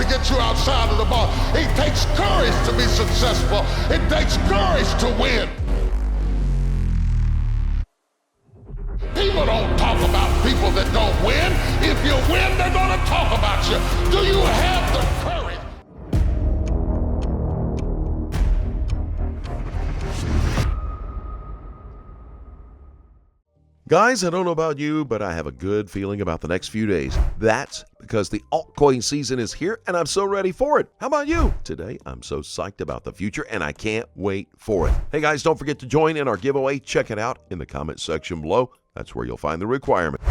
to get you outside of the box. It takes courage to be successful. It takes courage to win. People don't talk about people that don't win. If you win, they're going to talk about you. Do you have the courage? Guys, I don't know about you, but I have a good feeling about the next few days. That's because the altcoin season is here and I'm so ready for it. How about you? Today, I'm so psyched about the future and I can't wait for it. Hey guys, don't forget to join in our giveaway. Check it out in the comment section below. That's where you'll find the requirement.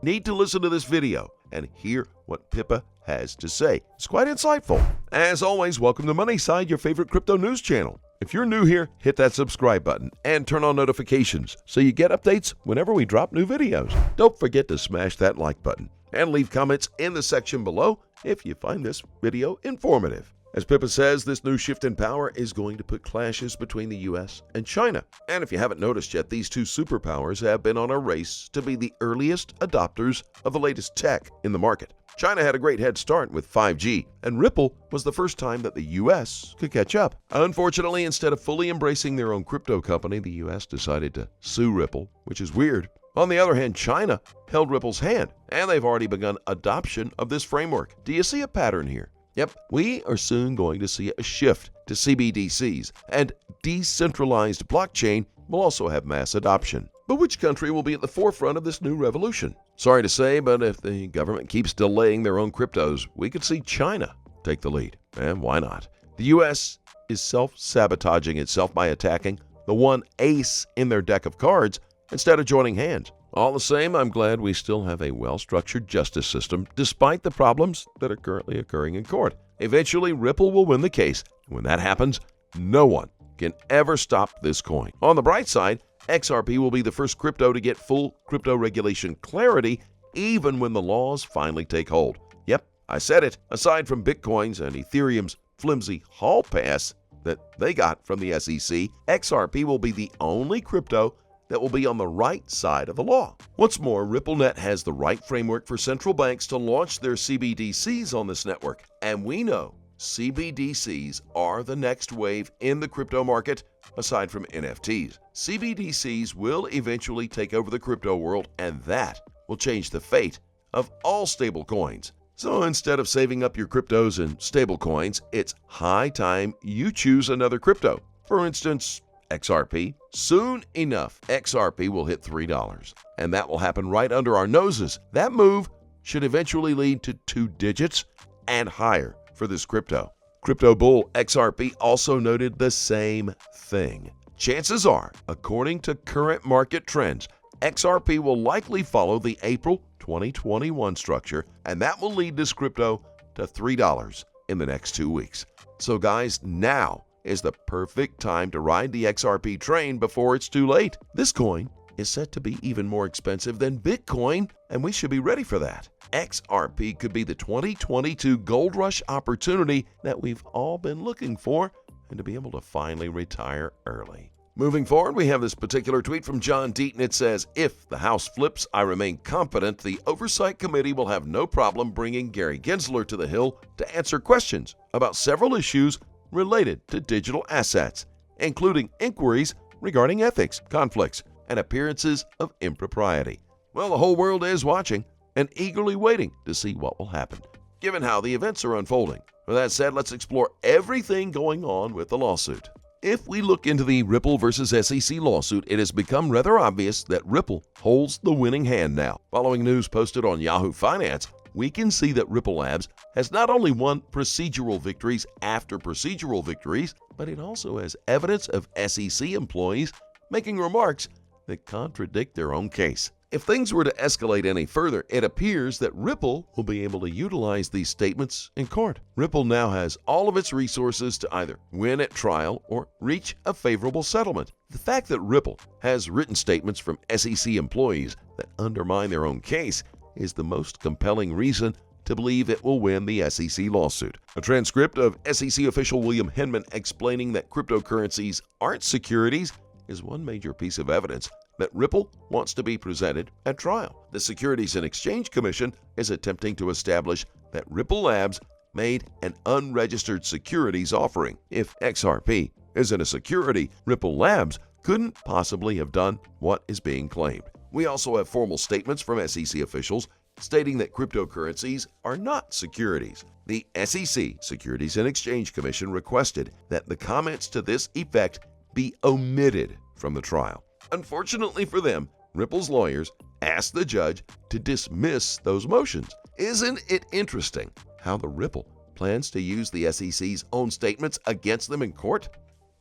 Need to listen to this video and hear what Pippa has to say. It's quite insightful. As always, welcome to Money Side, your favorite crypto news channel. If you're new here, hit that subscribe button and turn on notifications so you get updates whenever we drop new videos. Don't forget to smash that like button and leave comments in the section below if you find this video informative. As Pippa says, this new shift in power is going to put clashes between the US and China. And if you haven't noticed yet, these two superpowers have been on a race to be the earliest adopters of the latest tech in the market. China had a great head start with 5G, and Ripple was the first time that the US could catch up. Unfortunately, instead of fully embracing their own crypto company, the US decided to sue Ripple, which is weird. On the other hand, China held Ripple's hand, and they've already begun adoption of this framework. Do you see a pattern here? Yep, we are soon going to see a shift to CBDCs, and decentralized blockchain will also have mass adoption. But which country will be at the forefront of this new revolution? Sorry to say, but if the government keeps delaying their own cryptos, we could see China take the lead. And why not? The US is self-sabotaging itself by attacking the one ace in their deck of cards instead of joining hands. All the same, I'm glad we still have a well-structured justice system despite the problems that are currently occurring in court. Eventually, Ripple will win the case. And when that happens, no one can ever stop this coin. On the bright side, XRP will be the first crypto to get full crypto regulation clarity even when the laws finally take hold. Yep, I said it. Aside from Bitcoin's and Ethereum's flimsy hall pass that they got from the SEC, XRP will be the only crypto that will be on the right side of the law. What's more, RippleNet has the right framework for central banks to launch their CBDCs on this network. And we know CBDCs are the next wave in the crypto market, aside from NFTs. CBDCs will eventually take over the crypto world, and that will change the fate of all stablecoins. So instead of saving up your cryptos in stablecoins, it's high time you choose another crypto. For instance, XRP. Soon enough, XRP will hit $3, and that will happen right under our noses. That move should eventually lead to 2 digits and higher for this crypto. Crypto bull XRP also noted the same thing. Chances are, according to current market trends, XRP will likely follow the April 2021 structure, and that will lead this crypto to $3 in the next 2 weeks. So guys, now is the perfect time to ride the XRP train before it's too late. This coin is set to be even more expensive than Bitcoin, and we should be ready for that. XRP could be the 2022 gold rush opportunity that we've all been looking for, and to be able to finally retire early. Moving forward, we have this particular tweet from John Deaton. It says, "If the House flips, I remain confident the Oversight Committee will have no problem bringing Gary Gensler to the Hill to answer questions about several issues related to digital assets, including inquiries regarding ethics, conflicts, and appearances of impropriety." Well, the whole world is watching and eagerly waiting to see what will happen, given how the events are unfolding. With that said, let's explore everything going on with the lawsuit. If we look into the Ripple versus SEC lawsuit, it has become rather obvious that Ripple holds the winning hand now. Following news posted on Yahoo Finance, we can see that Ripple Labs has not only won procedural victories after procedural victories, but it also has evidence of SEC employees making remarks that contradict their own case. If things were to escalate any further, it appears that Ripple will be able to utilize these statements in court. Ripple now has all of its resources to either win at trial or reach a favorable settlement. The fact that Ripple has written statements from SEC employees that undermine their own case is the most compelling reason to believe it will win the SEC lawsuit. A transcript of SEC official William Henman explaining that cryptocurrencies aren't securities is one major piece of evidence that Ripple wants to be presented at trial. The Securities and Exchange Commission is attempting to establish that Ripple Labs made an unregistered securities offering. If XRP isn't a security, Ripple Labs couldn't possibly have done what is being claimed. We also have formal statements from SEC officials stating that cryptocurrencies are not securities. The SEC, Securities and Exchange Commission, requested that the comments to this effect be omitted from the trial. Unfortunately for them, Ripple's lawyers asked the judge to dismiss those motions. Isn't it interesting how the Ripple plans to use the SEC's own statements against them in court?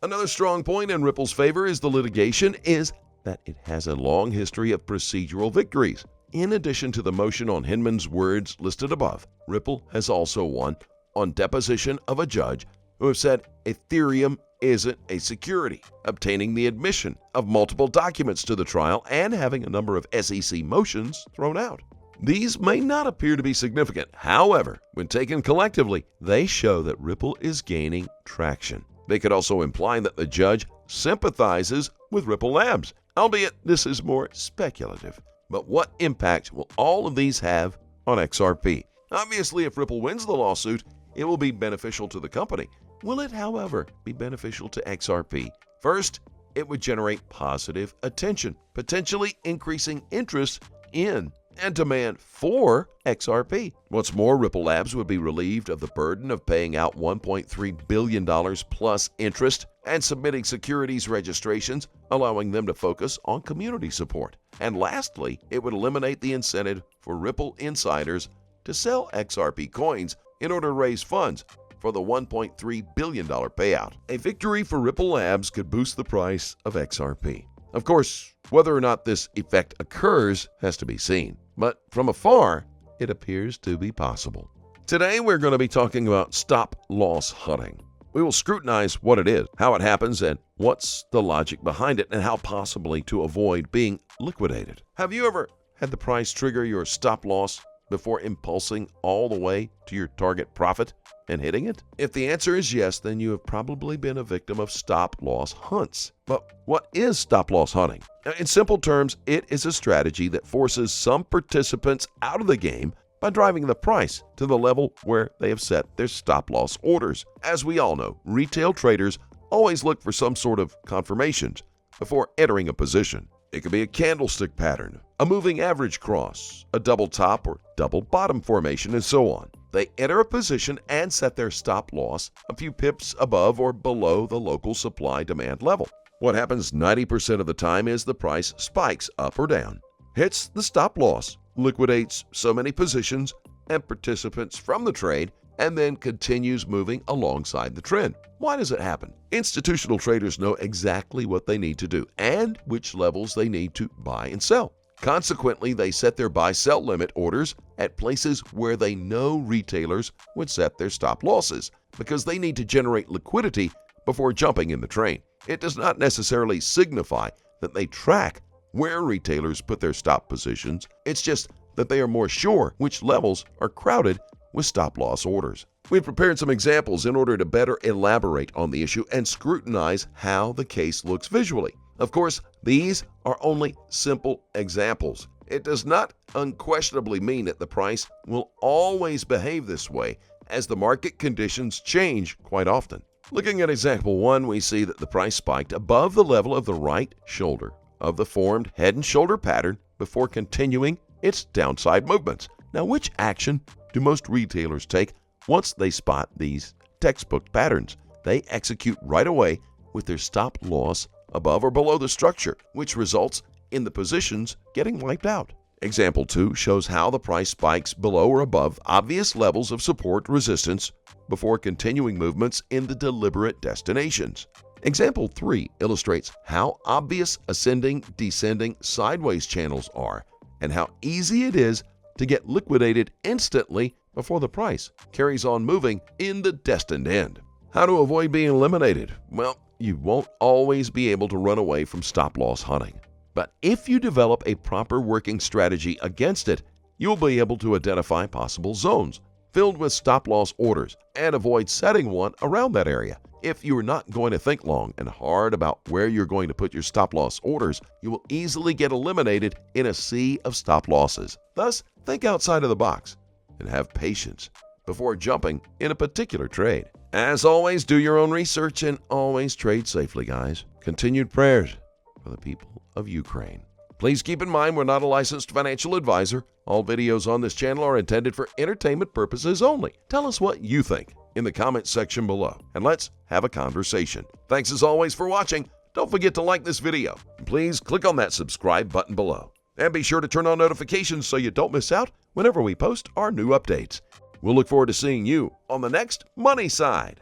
Another strong point in Ripple's favor is the litigation is that it has a long history of procedural victories. In addition to the motion on Hinman's words listed above, Ripple has also won on deposition of a judge who have said Ethereum isn't a security, obtaining the admission of multiple documents to the trial, and having a number of SEC motions thrown out. These may not appear to be significant. However, when taken collectively, they show that Ripple is gaining traction. They could also imply that the judge sympathizes with Ripple Labs, albeit this is more speculative. But what impact will all of these have on XRP? Obviously, if Ripple wins the lawsuit, it will be beneficial to the company. Will it, however, be beneficial to XRP? First, it would generate positive attention, potentially increasing interest in and demand for XRP. What's more, Ripple Labs would be relieved of the burden of paying out $1.3 billion plus interest and submitting securities registrations, allowing them to focus on community support. And lastly, it would eliminate the incentive for Ripple insiders to sell XRP coins in order to raise funds for the $1.3 billion payout. A victory for Ripple Labs could boost the price of XRP. Of course, whether or not this effect occurs has to be seen, but from afar, it appears to be possible. Today, we're going to be talking about stop-loss hunting. We will scrutinize what it is, how it happens, and what's the logic behind it, and how possibly to avoid being liquidated. Have you ever had the price trigger your stop-loss before impulsing all the way to your target profit and hitting it? If the answer is yes, then you have probably been a victim of stop-loss hunts. But what is stop-loss hunting? In simple terms, it is a strategy that forces some participants out of the game by driving the price to the level where they have set their stop-loss orders. As we all know, retail traders always look for some sort of confirmations before entering a position. It could be a candlestick pattern, a moving average cross, a double top or double bottom formation, and so on. They enter a position and set their stop loss a few pips above or below the local supply-demand level. What happens 90% of the time is the price spikes up or down, hits the stop loss, liquidates so many positions and participants from the trade, and then continues moving alongside the trend. Why does it happen? Institutional traders know exactly what they need to do and which levels they need to buy and sell. Consequently, they set their buy-sell limit orders at places where they know retailers would set their stop losses because they need to generate liquidity before jumping in the train. It does not necessarily signify that they track where retailers put their stop positions. It's just that they are more sure which levels are crowded with stop-loss orders. We've prepared some examples in order to better elaborate on the issue and scrutinize how the case looks visually. Of course, these are only simple examples. It does not unquestionably mean that the price will always behave this way, as the market conditions change quite often. Looking at example 1, we see that the price spiked above the level of the right shoulder of the formed head and shoulder pattern before continuing its downside movements. Now, which action do most retailers take once they spot these textbook patterns? They execute right away with their stop loss above or below the structure, which results in the positions getting wiped out. Example 2 shows how the price spikes below or above obvious levels of support resistance before continuing movements in the deliberate destinations. Example 3 illustrates how obvious ascending, descending, sideways channels are and how easy it is to get liquidated instantly before the price carries on moving in the destined end. How to avoid being eliminated? Well, you won't always be able to run away from stop-loss hunting. But if you develop a proper working strategy against it, you'll be able to identify possible zones filled with stop-loss orders and avoid setting one around that area. If you're not going to think long and hard about where you're going to put your stop-loss orders, you will easily get eliminated in a sea of stop losses. Thus, think outside of the box and have patience before jumping in a particular trade. As always, do your own research and always trade safely, guys. Continued prayers for the people of Ukraine. Please keep in mind we're not a licensed financial advisor. All videos on this channel are intended for entertainment purposes only. Tell us what you think in the comments section below, and let's have a conversation. Thanks as always for watching. Don't forget to like this video. Please click on that subscribe button below. And be sure to turn on notifications so you don't miss out whenever we post our new updates. We'll look forward to seeing you on the next Money Side.